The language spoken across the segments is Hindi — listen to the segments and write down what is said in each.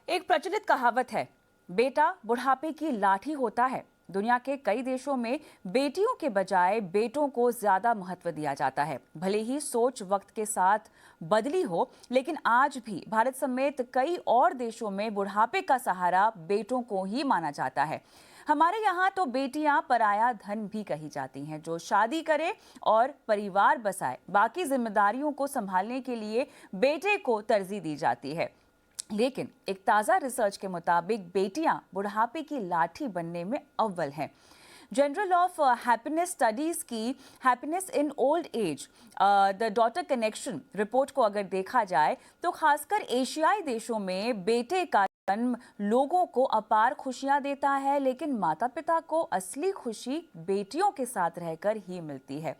एक प्रचलित कहावत है, बेटा बुढ़ापे की लाठी होता है। दुनिया के कई देशों में बेटियों के बजाय बेटों को ज्यादा महत्व दिया जाता है। भले ही सोच वक्त के साथ बदली हो, लेकिन आज भी भारत समेत कई और देशों में बुढ़ापे का सहारा बेटों को ही माना जाता है। हमारे यहाँ तो बेटियां पराया धन भी कही जाती हैं। जो शादी करे और परिवार बसाए, बाकी जिम्मेदारियों को संभालने के लिए बेटे को तरजीह दी जाती है। लेकिन एक ताज़ा रिसर्च के मुताबिक बेटियां बुढ़ापे की लाठी बनने में अव्वल हैं। जनरल ऑफ हैप्पीनेस स्टडीज की happiness in old age the daughter connection report को अगर देखा जाए तो खासकर एशियाई देशों में बेटे का जन्म लोगों को अपार खुशियां देता है, लेकिन माता पिता को असली खुशी बेटियों के साथ रहकर ही मिलती है।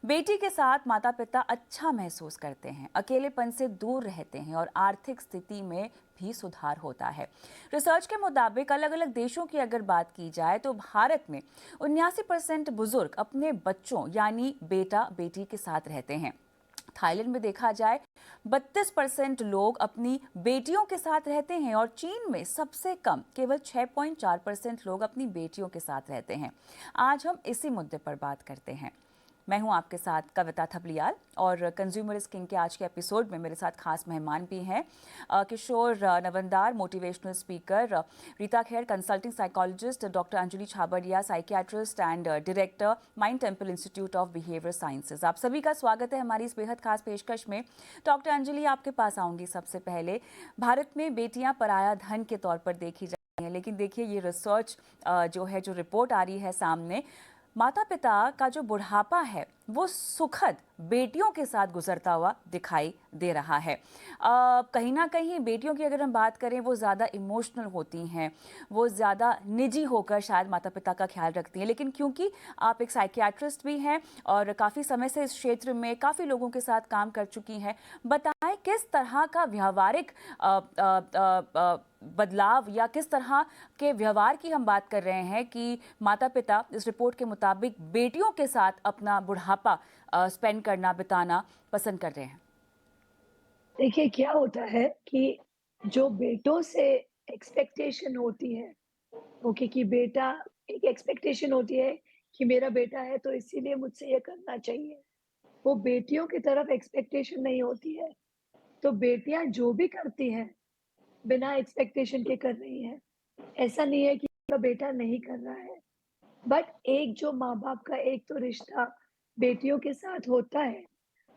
बेटी के साथ माता पिता अच्छा महसूस करते हैं, अकेलेपन से दूर रहते हैं और आर्थिक स्थिति में भी सुधार होता है। रिसर्च के मुताबिक अलग अलग देशों की अगर बात की जाए तो भारत में 79% बुजुर्ग अपने बच्चों यानी बेटा बेटी के साथ रहते हैं। थाईलैंड में देखा जाए 32% लोग अपनी बेटियों के साथ रहते हैं और चीन में सबसे कम केवल 6.4% लोग अपनी बेटियों के साथ रहते हैं। आज हम इसी मुद्दे पर बात करते हैं। मैं हूं आपके साथ कविता थपलियाल और कंज्यूमर इज किंग के आज के एपिसोड में मेरे साथ खास मेहमान भी हैं। Kishore Navandar motivational speaker, Rita Kher consulting psychologist, doctor Anjali Chhabria psychiatrist and director Mind Temple Institute of Behaviour Sciences. आप सभी का स्वागत है हमारी इस बेहद खास पेशकश में। डॉक्टर अंजलि, आपके पास आऊँगी सबसे पहले। भारत में बेटियाँ पराया धन के तौर पर देखी जाती हैं, लेकिन देखिए ये रिसर्च जो रिपोर्ट आ रही है सामने, माता पिता का जो बुढ़ापा है वो सुखद बेटियों के साथ गुजरता हुआ दिखाई दे रहा है। कहीं ना कहीं बेटियों की अगर हम बात करें वो ज़्यादा इमोशनल होती हैं, वो ज़्यादा निजी होकर शायद माता पिता का ख्याल रखती हैं। लेकिन क्योंकि आप एक साइकियाट्रिस्ट भी हैं और काफ़ी समय से इस क्षेत्र में काफ़ी लोगों के साथ काम कर चुकी हैं, बताएं किस तरह का व्यवहारिक बदलाव या किस तरह के व्यवहार की हम बात कर रहे हैं कि माता पिता इस रिपोर्ट के मुताबिक बेटियों के साथ अपना बुढ़ापा स्पेंड करना, बिताना पसंद कर रहे हैं। देखिए क्या होता है कि जो बेटों से एक्सपेक्टेशन होती है, ओके, कि बेटा, एक एक्सपेक्टेशन होती है कि मेरा बेटा है तो इसीलिए मुझसे ये करना चाहिए। वो बेटियों की तरफ एक्सपेक्टेशन नहीं होती है। तो बेटियां जो भी करती हैं बिना एक्सपेक्टेशन के कर रही हैं। ऐसा नहीं है कि उनका बेटा नहीं कर रहा है, बट एक जो माँ बाप का एक तो रिश्ता बेटियों के साथ होता है,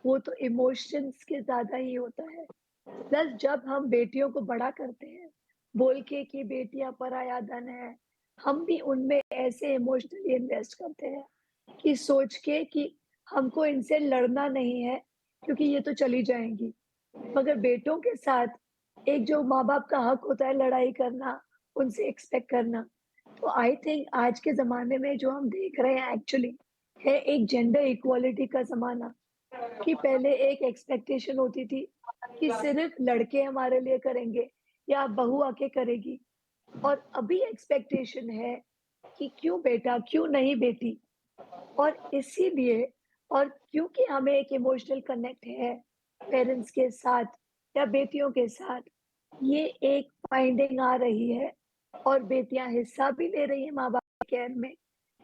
वो तो इमोशंस के ज़्यादा ही होता है। प्लस जब हम बेटियों को बड़ा करते हैं, बोल के कि बेटियाँ पराया धन है, हम भी उनमें ऐसे इमोशनली इन्वेस्ट करते हैं कि सोच के कि हमको इनसे लड़ना नहीं है क्योंकि ये तो चली जाएँगी। मगर बेटों के साथ एक जो माँ-बाप का हक होता है लड़ाई करना, उनसे एक्सपेक्ट करना। तो आई थिंक आज के ज़माने में जो हम देख रहे हैं एक्चुअली है एक जेंडर इक्वालिटी का ज़माना। कि पहले एक एक्सपेक्टेशन होती थी कि सिर्फ लड़के हमारे लिए करेंगे या बहू आके करेगी, और अभी एक्सपेक्टेशन है कि क्यों बेटा, क्यों नहीं बेटी। और इसीलिए, और क्योंकि हमें एक इमोशनल कनेक्ट है पेरेंट्स के साथ या बेटियों के साथ, ये एक फाइंडिंग आ रही है और बेटियां हिस्सा भी ले रही हैं माँ बाप के केयर में।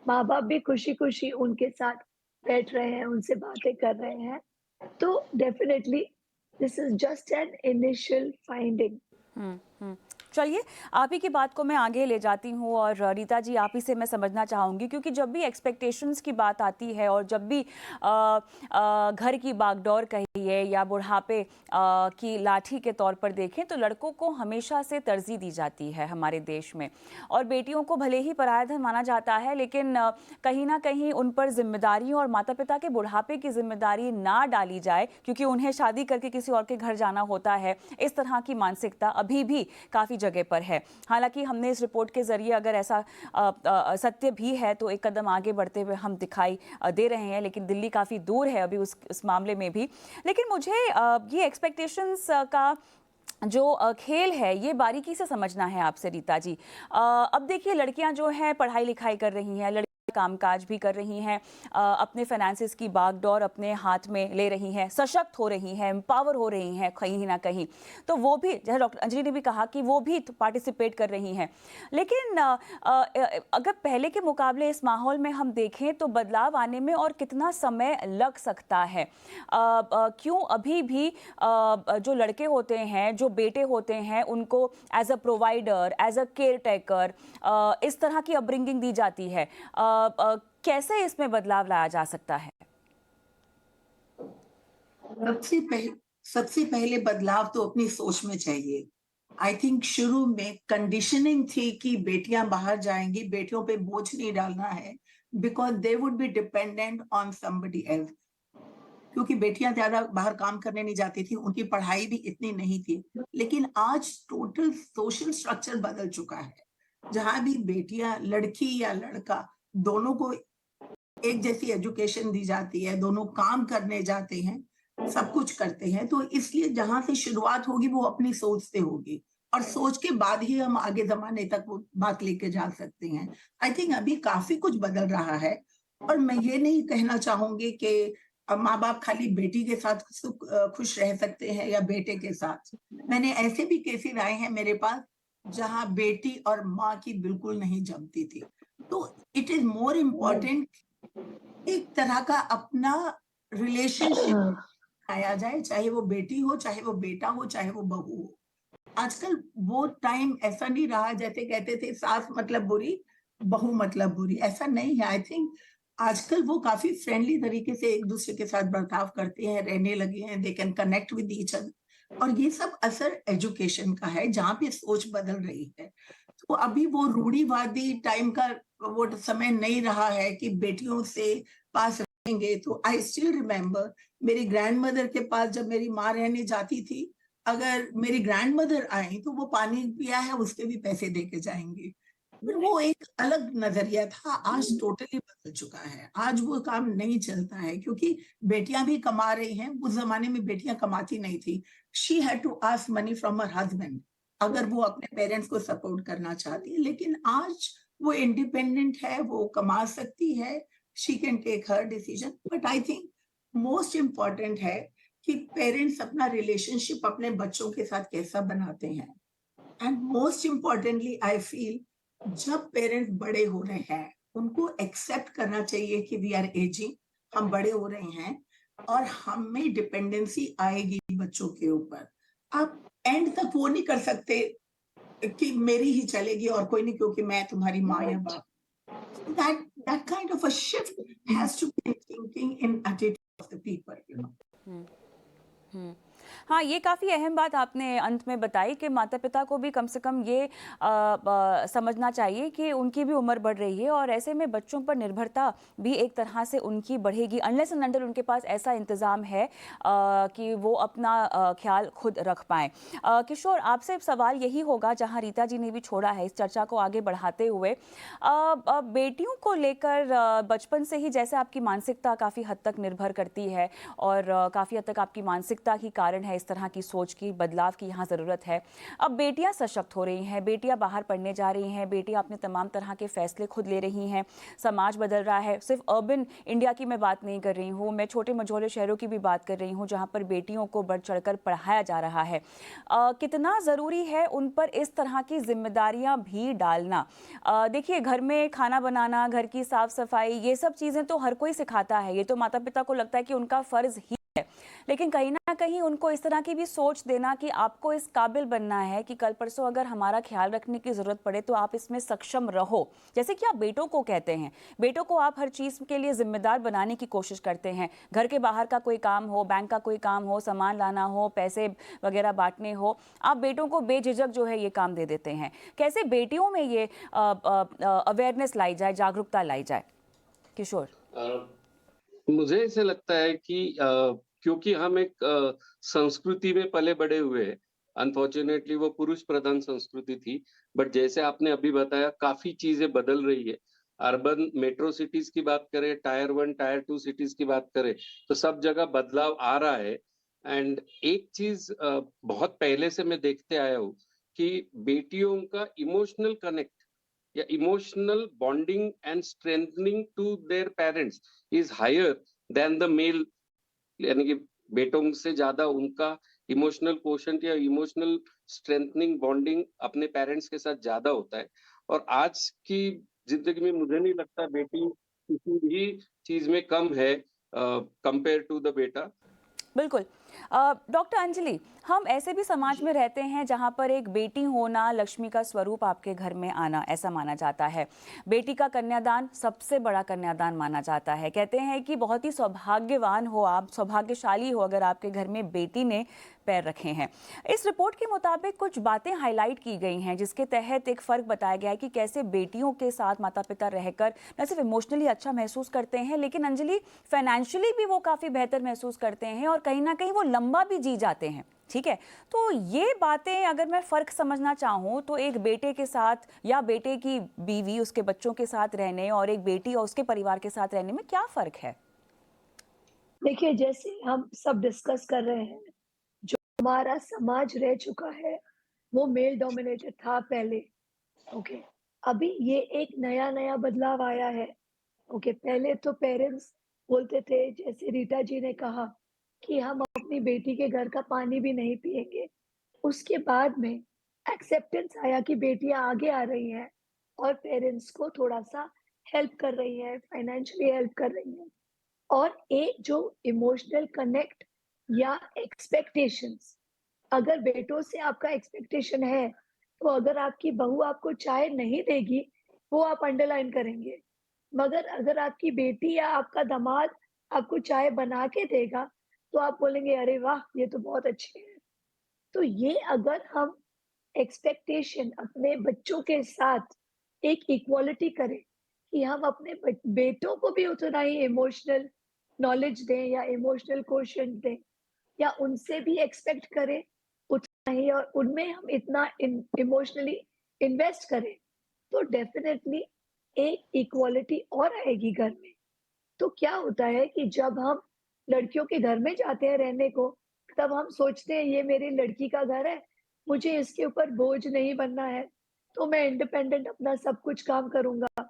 माँ बाप भी खुशी खुशी उनके साथ बैठ रहे हैं, उनसे बातें कर रहे हैं। तो definitely this is just an initial finding. Hmm. चलिए, आप ही की बात को मैं आगे ले जाती हूँ और रीता जी, आप ही से मैं समझना चाहूँगी, क्योंकि जब भी एक्सपेक्टेशंस की बात आती है और जब भी घर की बागडोर कहिए या बुढ़ापे की लाठी के तौर पर देखें तो लड़कों को हमेशा से तरजीह दी जाती है हमारे देश में, और बेटियों को भले ही पराया धन माना जाता है, लेकिन कहीं ना कहीं उन पर जिम्मेदारियों और माता पिता के बुढ़ापे की जिम्मेदारी ना डाली जाए क्योंकि उन्हें शादी करके किसी और के घर जाना होता है। इस तरह की मानसिकता अभी भी काफ़ी जगह पर है। हालांकि हमने इस रिपोर्ट के जरिए अगर ऐसा सत्य भी है तो एक कदम आगे बढ़ते हुए हम दिखाई दे रहे हैं, लेकिन दिल्ली काफ़ी दूर है अभी उस मामले में भी। लेकिन मुझे ये एक्सपेक्टेशंस का जो खेल है ये बारीकी से समझना है आपसे रीता जी। अब देखिए, लड़कियां जो हैं पढ़ाई लिखाई कर रही हैं, कामकाज भी कर रही हैं, अपने फाइनेंसेस की बागडोर अपने हाथ में ले रही हैं, सशक्त हो रही हैं, एम्पावर हो रही हैं कहीं ना कहीं, तो वो भी, जैसे डॉक्टर अंजलि ने भी कहा कि वो भी पार्टिसिपेट कर रही हैं। लेकिन अगर पहले के मुकाबले इस माहौल में हम देखें तो बदलाव आने में और कितना समय लग सकता है? क्यों अभी भी जो लड़के होते हैं, जो बेटे होते हैं, उनको as a provider, as a caretaker इस तरह की अपब्रिंगिंग दी जाती है? कैसे इसमें बदलाव लाया जा सकता है? सबसे पहले बदलाव तो अपनी सोच में चाहिए। आई थिंक शुरू में कंडीशनिंग थी कि बेटियां बाहर जाएंगी, बेटियों पे बोझ नहीं डालना है, because they would be dependent on somebody else. क्योंकि बेटियां ज्यादा बाहर काम करने नहीं जाती थी, उनकी पढ़ाई भी इतनी नहीं थी। लेकिन आज टोटल सोशल स्ट्रक्चर बदल चुका है, जहां भी बेटियां, लड़की या लड़का, दोनों को एक जैसी एजुकेशन दी जाती है, दोनों काम करने जाते हैं, सब कुछ करते हैं। तो इसलिए जहां से शुरुआत होगी वो अपनी सोच से होगी, और सोच के बाद ही हम आगे जमाने तक वो बात लेके जा सकते हैं। आई थिंक अभी काफी कुछ बदल रहा है, और मैं ये नहीं कहना चाहूंगी कि माँ बाप खाली बेटी के साथ खुश रह सकते हैं या बेटे के साथ। मैंने ऐसे भी केसेस आए हैं मेरे पास जहां बेटी और माँ की बिल्कुल नहीं जमती थी। तो इट इज मोर इम्पोर्टेंट एक तरह का अपना रिलेशनशिप आया जाए, चाहे वो बेटी हो, चाहे वो बेटा हो, चाहे वो बहू हो। आजकल वो टाइम ऐसा नहीं रहा, जैसे कहते थे सास मतलब बुरी, बहू मतलब बुरी, ऐसा नहीं है। आई थिंक आजकल वो काफी फ्रेंडली तरीके से एक दूसरे के साथ बर्ताव करते हैं, रहने लगे हैं, they can connect with each other. और ये सब असर एजुकेशन का है, जहाँ पे सोच बदल रही है। तो अभी वो रूढ़िवादी टाइम का वो समय नहीं रहा है कि बेटियों से पास रहेंगे। तो आई स्टिल रिमेम्बर मेरी ग्रैंडमदर के पास जब मेरी माँ रहने जाती थी, अगर मेरी ग्रैंडमदर आई तो वो पानी पिया है उसके भी पैसे दे के जाएंगी। फिर वो एक अलग नजरिया था, आज टोटली बदल चुका है। आज वो काम नहीं चलता है, क्योंकि बेटियां भी कमा रही हैं। उस जमाने में बेटियां कमाती नहीं थी, she had to ask money from her husband अगर वो अपने पेरेंट्स को सपोर्ट करना चाहती है। लेकिन आज वो इंडिपेंडेंट है, वो कमा सकती है, she can take her decision. But I think most important है कि पेरेंट्स अपना रिलेशनशिप अपने बच्चों के साथ कैसा बनाते हैं। And most importantly I feel जब पेरेंट्स बड़े हो रहे हैं, उनको एक्सेप्ट करना चाहिए कि वी आर एजिंग, हम बड़े हो रहे हैं और हमें डिपेंडेंसी आएगी बच्चों के ऊपर। आप एंड तक वो नहीं कर सकते कि मेरी ही चलेगी और कोई नहीं, क्योंकि मैं तुम्हारी माँ या बाप। That kind of a shift has to be in thinking, in attitude of the people, you know. हम्म। हाँ, ये काफ़ी अहम बात आपने अंत में बताई कि माता पिता को भी कम से कम ये समझना चाहिए कि उनकी भी उम्र बढ़ रही है, और ऐसे में बच्चों पर निर्भरता भी एक तरह से उनकी बढ़ेगी अनलेस एंड अनटिल उनके पास ऐसा इंतज़ाम है कि वो अपना ख्याल खुद रख पाएँ। किशोर, आपसे सवाल यही होगा, जहाँ रीता जी ने भी छोड़ा है इस चर्चा को आगे बढ़ाते हुए, बेटियों को लेकर बचपन से ही जैसे आपकी मानसिकता काफ़ी हद तक निर्भर करती है, और काफ़ी हद तक आपकी मानसिकता ही कारण है इस तरह की सोच की बदलाव की यहाँ ज़रूरत है। अब बेटियाँ सशक्त हो रही हैं, बेटियाँ बाहर पढ़ने जा रही हैं, बेटियाँ अपने तमाम तरह के फैसले खुद ले रही हैं, समाज बदल रहा है। सिर्फ अर्बन इंडिया की मैं बात नहीं कर रही हूँ, मैं छोटे मझोले शहरों की भी बात कर रही हूँ, जहाँ पर बेटियों को बढ़ चढ़कर पढ़ाया जा रहा है। कितना ज़रूरी है उन पर इस तरह की जिम्मेदारियाँ भी डालना? देखिए, घर में खाना बनाना, घर की साफ सफाई, ये सब चीज़ें तो हर कोई सिखाता है, ये तो माता पिता को लगता है कि उनका फ़र्ज़ ही है। लेकिन कहीं ना कहीं उनको इस तरह की भी सोच देना कि आपको इस काबिल बनना है कि कल परसों अगर हमारा ख्याल रखने की ज़रूरत पड़े तो आप इसमें सक्षम रहो। जैसे कि आप बेटों को कहते हैं, बेटों को आप हर चीज़ के लिए जिम्मेदार बनाने की कोशिश करते हैं। घर के बाहर का कोई काम हो, बैंक का कोई काम हो, सामान लाना हो, पैसे वगैरह बांटने हो, आप बेटों को बेझिझक जो है ये काम दे देते हैं। कैसे बेटियों में ये अवेयरनेस लाई जाए, जागरूकता लाई जाए? किशोर। मुझे ऐसे लगता है कि क्योंकि हम एक संस्कृति में पले बड़े हुए हैं, अनफॉर्चुनेटली वो पुरुष प्रधान संस्कृति थी, बट जैसे आपने अभी बताया काफी चीजें बदल रही है। अर्बन मेट्रो सिटीज की बात करें, टायर 1 टायर 2 सिटीज की बात करें, तो सब जगह बदलाव आ रहा है। एंड एक चीज बहुत पहले से मैं देखते आया हूँ कि बेटियों का इमोशनल कनेक्ट या emotional bonding and strengthening to their parents is higher than the male, यानी कि बेटों से ज्यादा उनका इमोशनल कोशेंट या इमोशनल स्ट्रेंथनिंग बॉन्डिंग अपने पेरेंट्स के साथ ज्यादा होता है। और आज की जिंदगी में मुझे नहीं लगता बेटी किसी भी चीज में कम है कंपेयर टू द बेटा। बिल्कुल। डॉक्टर अंजलि, हम ऐसे भी समाज में रहते हैं जहां पर एक बेटी होना लक्ष्मी का स्वरूप आपके घर में आना ऐसा माना जाता है। बेटी का कन्यादान सबसे बड़ा कन्यादान माना जाता है। कहते हैं कि बहुत ही सौभाग्यवान हो आप, सौभाग्यशाली हो अगर आपके घर में बेटी ने पैर रखे हैं। इस रिपोर्ट के मुताबिक कुछ बातें हाईलाइट की गई हैं जिसके तहत एक फ़र्क बताया गया है कि कैसे बेटियों के साथ माता पिता रहकर न सिर्फ इमोशनली अच्छा महसूस करते हैं, लेकिन अंजलि फाइनेंशियली भी वो काफ़ी बेहतर महसूस करते हैं और कहीं ना कहीं वो लंबा भी जी जाते हैं। ठीक है, तो ये बातें अगर मैं फ़र्क समझना चाहूँ तो एक बेटे के साथ या बेटे की बीवी उसके बच्चों के साथ रहने और एक बेटी और उसके परिवार के साथ रहने में क्या फ़र्क है? देखिए, जैसे हम सब डिस्कस कर रहे हैं, जो हमारा समाज रह चुका है, वो मेल डोमिनेटेड था पहले। ओके, अभी ये एक नया-नया बदलाव आया है। ओके, पहले तो पेरेंट्स बोलते थे, जैसे रीटा जी ने कहा, कि हम अपनी बेटी के घर का पानी भी नहीं पिएँगे। उसके बाद में एक्सेप्टेंस आया कि बेटियाँ आगे आ रही हैं और पेरेंट्स को थोड़ा-सा हेल्प कर रही हैं, फाइनेंशियली हेल्प कर रही हैं। और एक जो इमोशनल कनेक्ट या एक्सपेक्टेशंस, अगर बेटों से आपका एक्सपेक्टेशन है, तो अगर आपकी बहू आपको चाय नहीं देगी, वो आप अंडरलाइन करेंगे। मगर अगर आपकी बेटी या आपका दामाद आपको चाय बना के देगा, तो आप बोलेंगे, "अरे वाह! ये तो बहुत अच्छी है।" तो ये अगर हम एक्सपेक्टेशन अपने बच्चों के साथ एक इक्वालिटी करें कि हम अपने बेटों को भी उतना ही इमोशनल नॉलेज दें या इमोशनल कोशेंट दें या उनसे भी एक्सपेक्ट करें उतना ही और उनमें हम इतना इमोशनली इन्वेस्ट करें, तो डेफिनेटली एक इक्वालिटी और आएगी घर में। तो क्या होता है कि जब हम लड़कियों के घर में जाते हैं रहने को, तब हम सोचते हैं ये मेरी लड़की का घर है, मुझे इसके ऊपर बोझ नहीं बनना है, तो मैं इंडिपेंडेंट अपना सब कुछ काम करूँगा।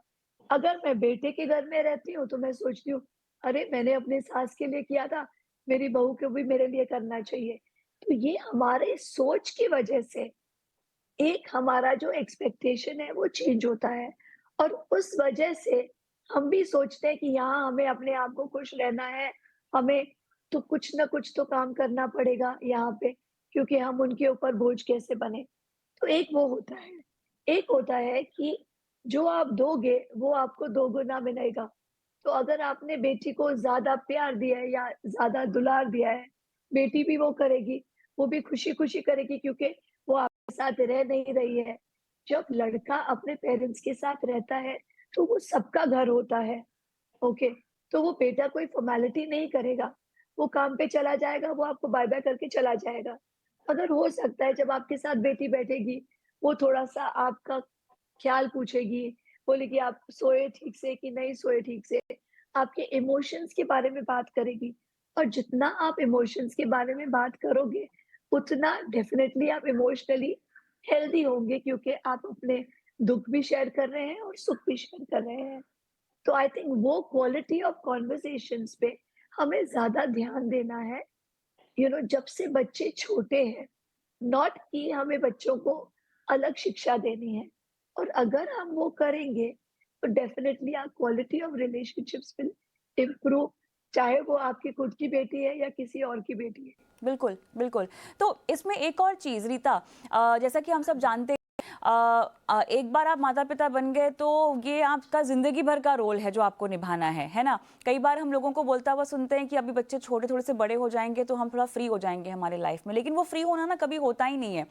अगर मैं बेटे के घर में रहती हूँ, तो मैं सोचती हूँ, अरे मैंने अपनी सास के लिए किया था, मेरी बहू को भी मेरे लिए करना चाहिए। तो ये हमारे सोच की वजह से एक हमारा जो एक्सपेक्टेशन है वो चेंज होता है और उस वजह से हम भी सोचते हैं कि यहाँ हमें अपने आप को खुश रहना है, हमें तो कुछ ना कुछ तो काम करना पड़ेगा यहाँ पे, क्योंकि हम उनके ऊपर बोझ कैसे बने। तो एक वो होता है। एक होता है कि जो आप दोगे वो आपको दोगुना मिलेगा। तो अगर आपने बेटी को ज़्यादा प्यार दिया है या ज़्यादा दुलार दिया है, बेटी भी वो करेगी, वो भी खुशी-खुशी करेगी क्योंकि वो आपके साथ रह नहीं रही है। जब लड़का अपने पेरेंट्स के साथ रहता है, तो वो सबका घर होता है, ओके? तो वो बेटा कोई फ़ॉर्मेलिटी नहीं करेगा, वो काम पे चला जाएगा, वो आपको बाय-बाय करके चला जाएगा। अगर हो सकता है जब आपके साथ बेटी बैठेगी, वो थोड़ा-सा आपका ख़्याल पूछेगी, बोलेगी आप सोए ठीक से कि नहीं सोए ठीक से, आपके इमोशंस के बारे में बात करेगी और जितना आप इमोशंस के बारे में बात करोगे, उतना डेफ़िनेटली आप इमोशनली हेल्दी होंगे क्योंकि आप अपने दुःख भी शेयर कर रहे हैं और सुख भी शेयर कर रहे हैं। तो आई थिंक वो क्वालिटी ऑफ कन्वर्सेशंस पे हमें ज़्यादा ध्यान देना है, जब से बच्चे छोटे हैं, नॉट कि हमें बच्चों को अलग शिक्षा देनी है और अगर हम वो करेंगे तो definitely our quality of relationships will improve, चाहे वो आपकी खुद की बेटी है या किसी और की बेटी है। बिल्कुल, बिल्कुल। तो इसमें एक और चीज़ रीता, जैसा कि हम सब जानते हैं, एक बार आप माता-पिता बन गए तो ये आपका ज़िंदगी भर का रोल है जो आपको निभाना है ना? कई बार हम लोगों को बोलता हुआ सुनते हैं कि अभी बच्चे छोटे थोड़े से बड़े हो जाएँगे तो हम थोड़ा फ्री हो जाएँगे हमारे लाइफ में, लेकिन वो फ्री होना ना कभी होता ही नहीं है।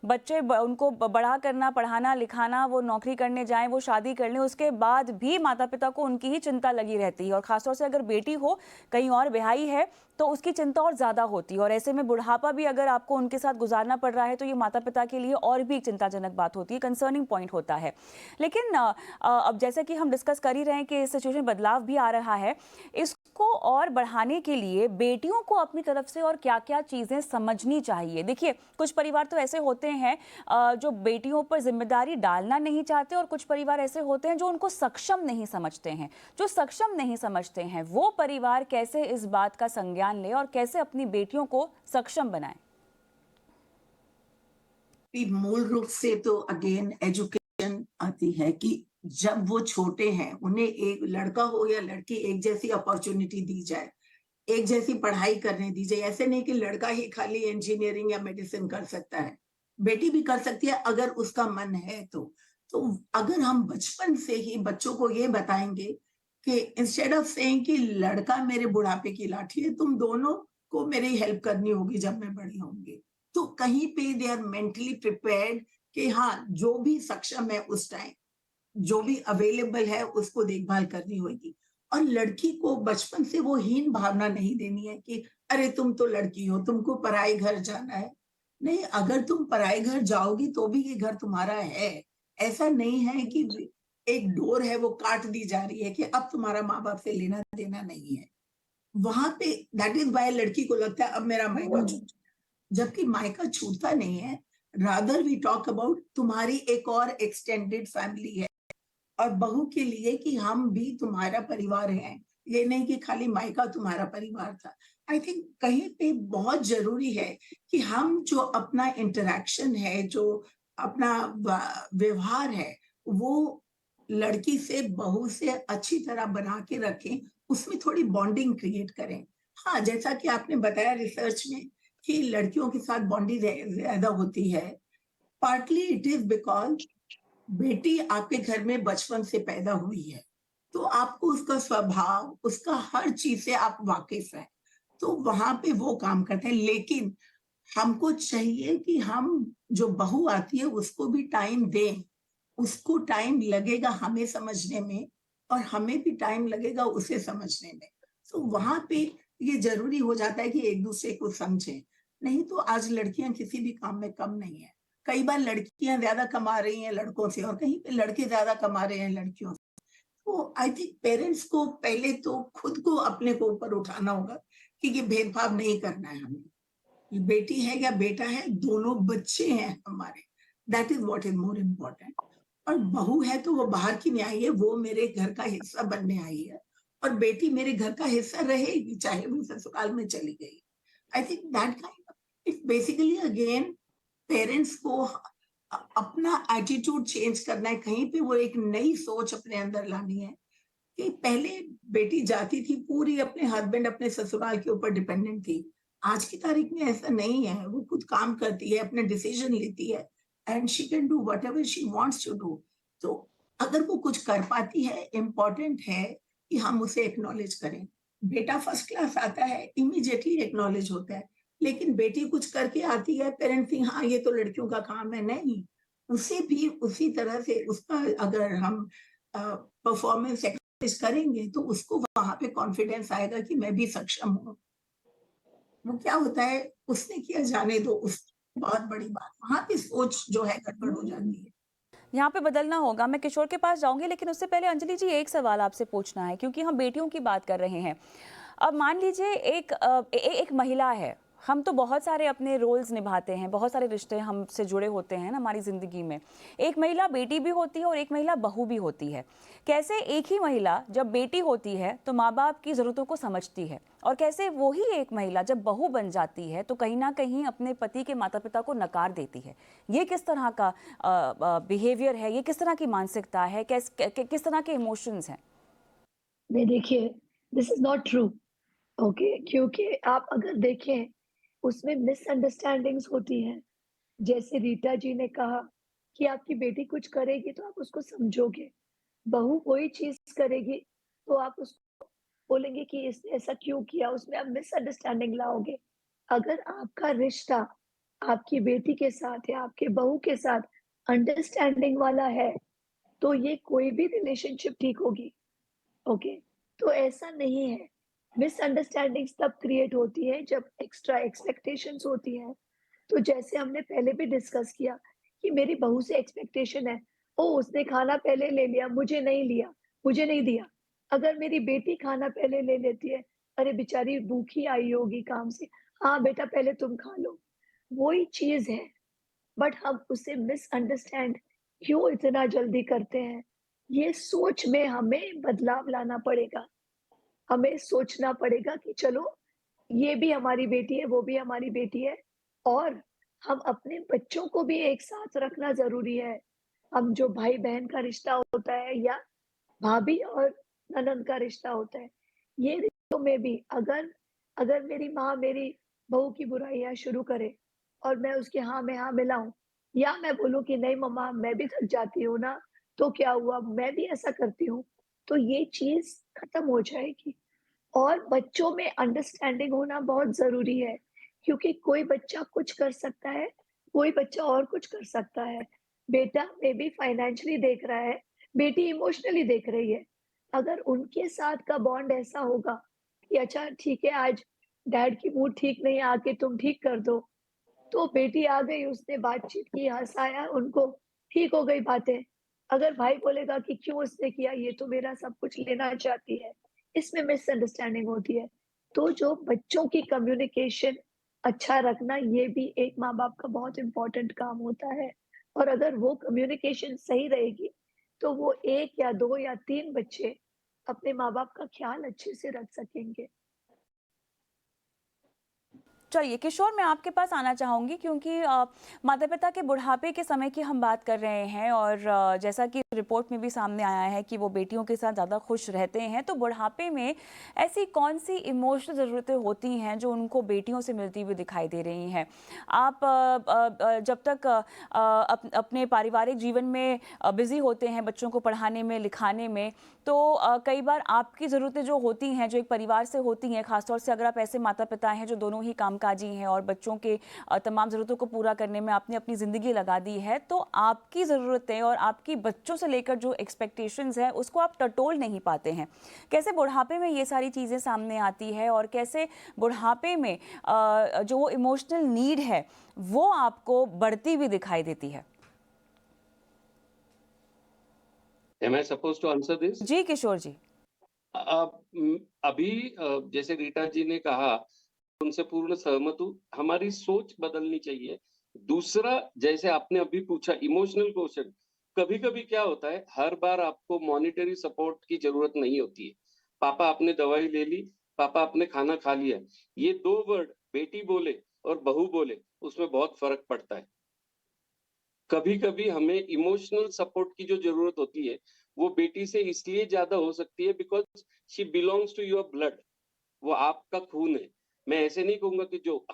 बच्चे उनको बड़ा करना, पढ़ाना, लिखाना, वो नौकरी करने जाएँ, वो शादी कर लें, उसके बाद भी माता-पिता को उनकी ही चिंता लगी रहती है और ख़ासतौर से अगर बेटी हो, कहीं और ब्याही है, तो उसकी चिंता और ज़्यादा होती है और ऐसे में बुढ़ापा भी अगर आपको उनके साथ गुजारना पड़ रहा है तो ये माता-पिता के लिए और भी एक चिंताजनक बात होती है। होती है, कंसर्निंग पॉइंट होता है। लेकिन अब जैसे कि हम डिस्कस कर ही रहे हैं कि इस सिचुएशन में बदलाव भी आ रहा है, इसको और बढ़ाने के लिए बेटियों को अपनी तरफ से और क्या क्या चीज़ें समझनी चाहिए। देखिए, कुछ परिवार तो ऐसे होते हैं जो बेटियों पर जिम्मेदारी डालना नहीं चाहते, और कुछ परिवार ऐसे होते हैं जो उनको सक्षम नहीं समझते हैं। जो सक्षम नहीं समझते हैं वो परिवार कैसे इस बात का संज्ञान ले और कैसे अपनी बेटियों को सक्षम बनाए? मूल रूप से तो अगेन एजुकेशन आती है कि जब वो छोटे हैं उन्हें एक लड़का हो या लड़की एक जैसी अपॉर्चुनिटी दी जाए, एक जैसी पढ़ाई करने दी जाए। ऐसे नहीं कि लड़का ही खाली इंजीनियरिंग या मेडिसिन कर सकता है, बेटी भी कर सकती है अगर उसका मन है तो अगर हम बचपन से ही बच्चों को ये बताएंगे कि इंस्टेड ऑफ सेइंग कि लड़का मेरे बुढ़ापे की लाठी है, तुम दोनों को मेरी हेल्प करनी होगी जब मैं बड़ी होंगी, तो कहीं पे दे आर मेंटली प्रिपेयर्ड कि हाँ, जो भी सक्षम है उस टाइम, जो भी अवेलेबल है उसको देखभाल करनी होगी। और लड़की को बचपन से वो हीन भावना नहीं देनी है कि अरे तुम तो लड़की हो, तुमको पराए घर जाना है। नहीं, अगर तुम पराए घर जाओगी तो भी ये घर तुम्हारा है। ऐसा नहीं है कि एक डोर है वो काट दी जा रही है कि अब तुम्हारा माँ बाप से लेना देना नहीं है। वहां पे दैट इज वाई लड़की को लगता है अब मेरा मायका छूट, जबकि मायका छूटता नहीं है। रादर वी टॉक अबाउट तुम्हारी एक और एक्सटेंडेड फैमिली है, और बहू के लिए कि हम भी तुम्हारा परिवार हैं, ये नहीं कि खाली मायका तुम्हारा परिवार था। आई थिंक कहीं पे बहुत जरूरी है कि हम जो अपना इंटरेक्शन है, जो अपना व्यवहार है, वो लड़की से बहू से अच्छी तरह बना के रखें, उसमें थोड़ी बॉन्डिंग क्रिएट करें। हाँ, जैसा कि आपने बताया रिसर्च में कि लड़कियों के साथ बॉन्डिंग ज्यादा होती है, पार्टली इट इज बिकॉज बेटी आपके घर में बचपन से पैदा हुई है, तो आपको उसका स्वभाव, उसका हर चीज से आप वाकिफ हैं, तो वहां पे वो काम करते हैं। लेकिन हमको चाहिए कि हम जो बहू आती है उसको भी टाइम दें, उसको टाइम लगेगा हमें समझने में और हमें भी टाइम लगेगा उसे समझने में। तो वहां पे ये जरूरी हो जाता है कि एक दूसरे को समझें, नहीं तो आज लड़कियां किसी भी काम में कम नहीं है। कई बार लड़कियां ज्यादा कमा रही हैं लड़कों से और कहीं पे लड़के ज्यादा कमा रहे हैं लड़कियों से। तो आई थिंक पेरेंट्स को पहले तो खुद को अपने को ऊपर उठाना होगा कि ये भेदभाव नहीं करना है हमें। ये बेटी है या बेटा है, दोनों बच्चे हैं हमारे, that is what is more important. और बहू है तो वो बाहर की नहीं आई है, वो मेरे घर का हिस्सा बनने आई है, और बेटी मेरे घर का हिस्सा रहेगी चाहे वो ससुराल में चली गई। I think that kind it basically again parents को अपना एटीट्यूड चेंज करना है, कहीं पे वो एक नई सोच अपने अंदर लानी है कि पहले बेटी जाती थी पूरी अपने हस्बैंड अपने ससुराल के ऊपर डिपेंडेंट थी। आज की तारीख में ऐसा नहीं है, वो खुद काम करती है, अपने डिसीजन लेती है, and she can do whatever she wants to do. तो अगर वो कुछ कर पाती है, इम्पोर्टेंट है कि हम उसे एक्नॉलेज करें। बेटा फर्स्ट क्लास आता है, इमीडिएटली एक्नॉलेज होता है, लेकिन बेटी कुछ करके आती है, पेरेंट्स थिंक हाँ ये तो लड़कियों का काम है। नहीं, उसे भी उसी तरह से उसका अगर हम परफॉर्मेंस करेंगे तो उसको वहां पे कॉन्फिडेंस आएगा कि मैं भी सक्षम हूँ। वो क्या होता है, उसने किया जाने दो, उस बहुत बड़ी बात, वहां पे सोच जो है गड़बड़ हो जाती है। यहाँ पे बदलना होगा। मैं किशोर के पास जाऊंगी, लेकिन उससे पहले अंजलि जी एक सवाल आपसे पूछना है, क्योंकि हम बेटियों की बात कर रहे हैं। अब मान लीजिए एक महिला है, हम तो बहुत सारे अपने रोल्स निभाते हैं, बहुत सारे रिश्ते हमसे जुड़े होते हैं ना हमारी ज़िंदगी में। एक महिला बेटी भी होती है और एक महिला बहू भी होती है। कैसे एक ही महिला जब बेटी होती है तो माँ बाप की ज़रूरतों को समझती है, और कैसे वही एक महिला जब बहू बन जाती है तो कहीं ना कहीं अपने पति के माता पिता को नकार देती है। ये किस तरह का बिहेवियर है, ये किस तरह की मानसिकता है, किस तरह के इमोशंस हैं? नहीं, देखिए, this is not true. Okay, क्योंकि आप अगर देखें उसमें मिसअंडरस्टैंडिंग्स होती हैं। जैसे रीटा जी ने कहा कि आपकी बेटी कुछ करेगी तो आप उसको समझोगे, बहू कोई चीज करेगी तो आप उसको बोलेंगे कि इसने ऐसा क्यों किया, उसमें आप मिसअंडरस्टैंडिंग लाओगे। अगर आपका रिश्ता आपकी बेटी के साथ या आपके बहू के साथ अंडरस्टैंडिंग वाला है तो ये कोई भी रिलेशनशिप ठीक होगी। ओके, तो ऐसा नहीं है। मिसअंडरस्टैंडिंग्स तब क्रिएट होती है जब एक्स्ट्रा एक्सपेक्टेशंस होती हैं। तो जैसे हमने पहले भी डिस्कस किया कि मेरी बहू से एक्सपेक्टेशन है, ओह! उसने खाना पहले ले लिया, मुझे नहीं लिया, मुझे नहीं दिया। अगर मेरी बेटी खाना पहले ले लेती है, अरे बेचारी भूखी आई होगी काम से, हाँ बेटा पहले तुम खा लो। वही चीज़ है, बट हम उसे मिसअंडरस्टैंड क्यों इतना जल्दी करते हैं? ये सोच में हमें बदलाव लाना पड़ेगा। हमें सोचना पड़ेगा कि चलो ये भी हमारी बेटी है, वो भी हमारी बेटी है और हम अपने बच्चों को भी एक साथ रखना ज़रूरी है। हम जो भाई-बहन का रिश्ता होता है या भाभी और ननंद का रिश्ता होता है, ये रिश्तों में भी अगर अगर मेरी माँ मेरी बहू की बुराइयाँ शुरू करे और मैं उसके हाँ में हाँ मिलाऊँ या मैं बोलूँ कि नहीं मम्मा मैं भी थक जाती हूँ ना, तो क्या हुआ? मैं भी ऐसा करती हूँ, तो ये चीज़ खत्म हो जाएगी। और बच्चों में अंडरस्टैंडिंग होना बहुत ज़रूरी है, क्योंकि कोई बच्चा कुछ कर सकता है, कोई बच्चा और कुछ कर सकता है। बेटा मेबी फाइनेंशियली देख रहा है, बेटी इमोशनली देख रही है। अगर उनके साथ का बॉन्ड ऐसा होगा कि अच्छा ठीक है आज डैड की मूड ठीक नहीं है, आके तुम ठीक कर दो। तो बेटी आ गई, उसने बातचीत की, हँसाया उनको, ठीक हो गई बातें। अगर भाई बोलेगा कि क्यों उसने किया, ये तो मेरा सब कुछ लेना चाहती है, इसमें मिसअंडरस्टैंडिंग होती है। तो जो बच्चों की कम्युनिकेशन अच्छा रखना, ये भी एक माँ-बाप का बहुत इम्पोर्टेंट काम होता है और अगर वो कम्युनिकेशन सही रहेगी, तो वो 1 या 2 या 3 बच्चे अपने माँ-बाप का ख्याल अच्छे से रख सकेंगे। चलिए किशोर, मैं आपके पास आना चाहूँगी क्योंकि माता-पिता के बुढ़ापे के समय की हम बात कर रहे हैं और जैसा कि रिपोर्ट में भी सामने आया है कि वो बेटियों के साथ ज़्यादा खुश रहते हैं, तो बुढ़ापे में ऐसी कौन-सी इमोशनल ज़रूरतें होती हैं जो उनको बेटियों से मिलती हुई दिखाई दे रही हैं? आप जब तक अपने पारिवारिक जीवन में बिज़ी होते हैं, बच्चों को पढ़ाने में, लिखाने में, तो कई बार आपकी ज़रूरतें जो होती हैं, जो एक परिवार से होती हैं, ख़ासतौर से अगर आप ऐसे माता-पिता हैं जो दोनों ही कामकाजी हैं और बच्चों के तमाम ज़रूरतों को पूरा करने में आपने अपनी ज़िंदगी लगा दी है, तो आपकी ज़रूरतें और आपकी बच्चों से लेकर जो एक्सपेक्टेशंस हैं, उसको आप टटोल नहीं पाते हैं। कैसे बुढ़ापे में ये सारी चीज़ें सामने आती है और कैसे बुढ़ापे में जो वो इमोशनल नीड है, वो आपको बढ़ती हुई दिखाई देती है? Am I supposed to answer this? जी, किशोर जी। अभी जैसे रीटा जी ने कहा, उनसे पूर्ण सहमत हूँ, हमारी सोच बदलनी चाहिए। दूसरा, जैसे आपने अभी पूछा इमोशनल क्वेश्चन, कभी-कभी क्या होता है, हर बार आपको मॉनेटरी सपोर्ट की ज़रूरत नहीं होती है। पापा आपने दवाई ले ली, पापा आपने खाना खा लिया। ये 2 वर्ड बेटी बोले और बहू बोले, उसमें बहुत फ़र्क पड़ता है। कभी-कभी हमें इमोशनल सपोर्ट की जो ज़रूरत होती है, वो बेटी से इसलिए ज़्यादा हो सकती है because she belongs to your blood. वो आपका खून है। मैं ऐसे नहीं कहूँगा कि जो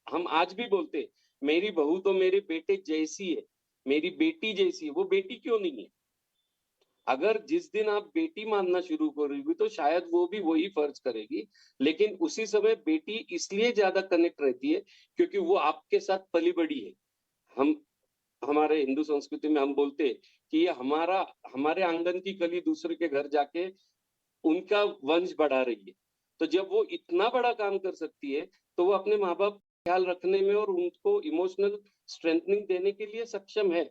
हम आज भी बोलते हैं, मेरी बहू तो मेरे बेटे जैसी है, मेरी बेटी जैसी है, वो बेटी क्यों नहीं है? अगर जिस दिन आप बेटी मानना शुरू करोगी तो शायद वो भी वही फर्ज करेगी, लेकिन उसी समय बेटी इसलिए ज़्यादा कनेक्ट रहती है क्योंकि वो आपके साथ पली-बड़ी है। हम हमारे हिंदू संस्कृति में हम बोलते हैं कि ये हमारे आंगन की कली दूसरे के घर जाके उनका वंश बढ़ा रही है। तो जब वो इतना बड़ा काम कर सकती है, तो वो अपने माँ-बाप का ख्याल रखने में और उनको इमोशनल स्ट्रेंथनिंग देने के लिए सक्षम है।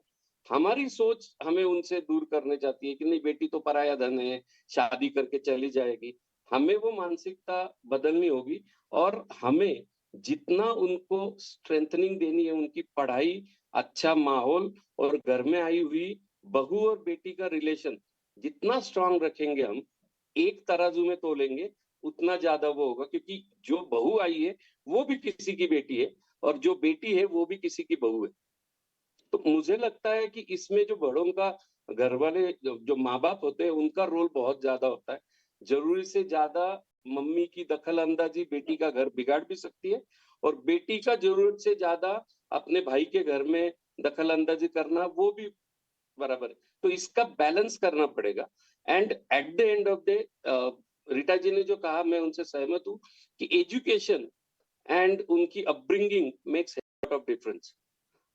हमारी सोच हमें उनसे दूर करने चाहती है कि नहीं बेटी तो पराया धन है, शादी करके चली जाएगी। हमें वो मानसिकता बदलनी होगी और हमें जितना उनको स्ट्रेंथनिंग देनी है, उनकी पढ़ाई, अच्छा माहौल और घर में आई हुई बहू और बेटी का रिलेशन जितना स्ट्रॉन्ग रखेंगे हम, एक तराजू में तोलेंगे, उतना ज़्यादा वो होगा क्योंकि जो बहू आई है, वो भी किसी की बेटी है और जो बेटी है, वो भी किसी की बहू है। तो मुझे लगता है कि इसमें जो बड़ों का घर वाले जो माँ-बाप होते हैं, उनका रोल बहुत ज़्यादा होता है। ज़रूरी से ज़्यादा मम्मी की दखल-अंदाज़ी बेटी का घर बिगाड़ भी सकती है और बेटी का ज़रूरत से ज़्यादा अपने भाई के घर में दखल-अंदाज़ी करना, वो भी बराबर है। तो इसका बैलेंस करना पड़ेगा and at the end of the Rita ji ने जो कहा मैं उनसे सहमत हूँ कि एजुकेशन एंड उनकी upbringing makes lot of difference.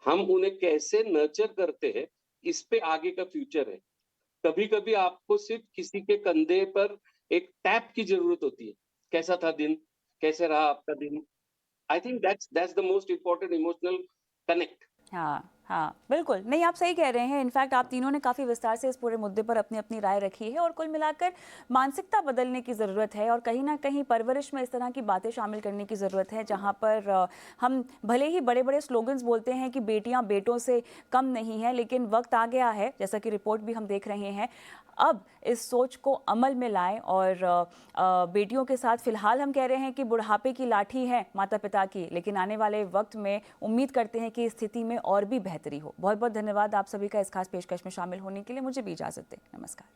हम उन्हें कैसे नर्चर करते हैं, इस पे आगे का फ्यूचर है। कभी-कभी आपको सिर्फ किसी के कंधे पर एक टैप की ज़रूरत होती है। कैसा था दिन? कैसे रहा आपका दिन? I think that's the most important emotional connect. हाँ। हाँ, बिल्कुल। नहीं, आप सही कह रहे हैं। इनफैक्ट आप तीनों ने काफ़ी विस्तार से इस पूरे मुद्दे पर अपनी-अपनी राय रखी है और कुल मिलाकर मानसिकता बदलने की ज़रूरत है और कहीं न कहीं परवरिश में इस तरह की बातें शामिल करने की ज़रूरत है, जहाँ पर हम भले ही बड़े-बड़े स्लोगन्स बोलते हैं कि बेटियाँ बेटों से कम नहीं हैं, लेकिन वक्त आ गया है, जैसा कि रिपोर्ट भी हम देख रहे हैं, अब इस सोच को अमल में लाएं और बेटियों के साथ फिलहाल हम कह रहे हैं कि बुढ़ापे की लाठी है माता-पिता की, लेकिन आने वाले वक्त में उम्मीद करते हैं कि इस स्थिति में और भी बेहतरी हो। बहुत-बहुत धन्यवाद आप सभी का इस खास पेशकश में शामिल होने के लिए। मुझे भी इजाज़त दें। नमस्कार।